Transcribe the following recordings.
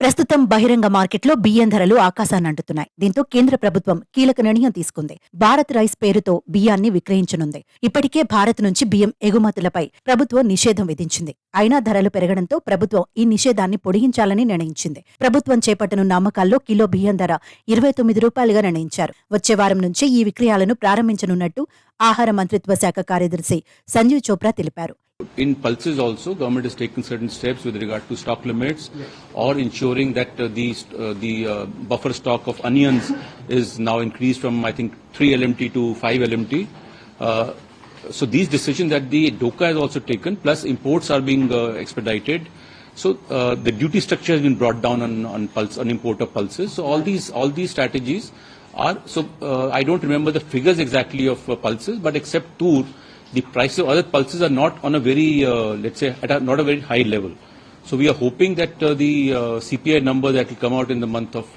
ప్రస్తుతం బహిరంగ మార్కెట్లో బియ్యం ధరలు ఆకాశాన్నంటుతున్నాయి. దీంతో కేంద్ర ప్రభుత్వం కీలక నిర్ణయం తీసుకుంది. భారత్ రైస్ పేరుతో బియ్యాన్ని విక్రయించనుంది. ఇప్పటికే భారత్ నుంచి బియ్యం ఎగుమతులపై ప్రభుత్వం నిషేధం విధించింది. అయినా ధరలు పెరగడంతో ప్రభుత్వం ఈ నిషేధాన్ని పొడిగించాలని నిర్ణయించింది. ప్రభుత్వం చేపట్టనున్న అమ్మకాల్లో కిలో బియ్యం ధర 29 రూపాయలుగా నిర్ణయించారు. వచ్చే వారం నుంచి ఈ విక్రయాలను ప్రారంభించనున్నట్టు ఆహార మంత్రిత్వ శాఖ కార్యదర్శి సంజీవ్ చోప్రా తెలిపారు. In pulses also, government is taking certain steps with regard to stock limits or ensuring that the buffer stock of onions is now increased from I think 3 LMT to 5 LMT. So these decisions that the DOCA has also taken, plus imports are being expedited. So the duty structure has been brought down on import of pulses. So all these strategies are. So I don't remember the figures exactly of pulses, but except two. The prices of other pulses are not on a very, let's say, not a very high level. So we are hoping that the CPI number that will come out in the month of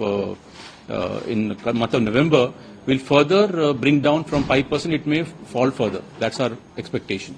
November will further bring down from 5%. It may fall further. That's our expectation.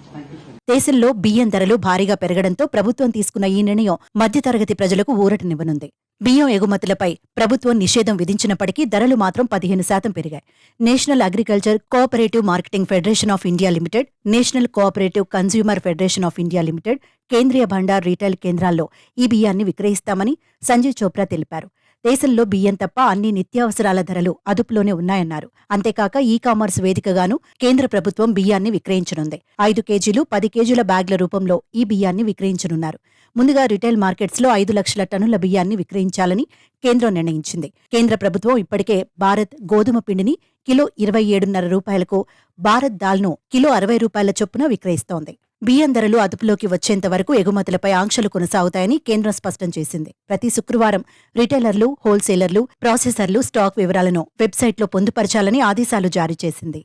దేశంలో బియ్యం ధరలు భారీగా పెరగడంతో ప్రభుత్వం తీసుకున్న ఈ నిర్ణయం మధ్యతరగతి ప్రజలకు ఊరటనివ్వనుంది. బియ్యం ఎగుమతులపై ప్రభుత్వం నిషేధం విధించినప్పటికీ ధరలు మాత్రం 15% పెరిగాయి. National agriculture cooperative marketing federation of India limited, national cooperative consumer federation of India limited కేంద్రీయ భండార్ రీటైల్ కేంద్రాల్లో ఈ బియ్యాన్ని విక్రయిస్తామని సంజయ్ చోప్రా తెలిపారు. దేశంలో బియ్యం తప్ప అన్ని నిత్యావసరాల ధరలు అదుపులోనే ఉన్నాయన్నారు. అంతేకాక ఈ కామర్స్ వేదికగాను కేంద్ర ప్రభుత్వం బియ్యాన్ని విక్రయించనుంది. 5 కేజీలు 10 కేజీల బ్యాగ్ల రూపంలో ఈ బియ్యాన్ని విక్రయించనున్నారు. ముందుగా రిటైల్ మార్కెట్స్లో 5 లక్షల టన్నుల బియ్యాన్ని విక్రయించాలని కేంద్రం నిర్ణయించింది. కేంద్ర ప్రభుత్వం ఇప్పటికే భారత్ గోధుమ పిండిని కిలో 27.5 రూపాయలకు, భారత్ దాల్ను కిలో 60 రూపాయల చొప్పున విక్రయిస్తోంది. బియ్యం ధరలు అదుపులోకి వచ్చేంత వరకు ఎగుమతులపై ఆంక్షలు కొనసాగుతాయని కేంద్రం స్పష్టం చేసింది. ప్రతి శుక్రవారం రిటైలర్లు, హోల్సేలర్లు, ప్రాసెసర్లు స్టాక్ వివరాలను వెబ్సైట్లో పొందుపరచాలని ఆదేశాలు జారీ చేసింది.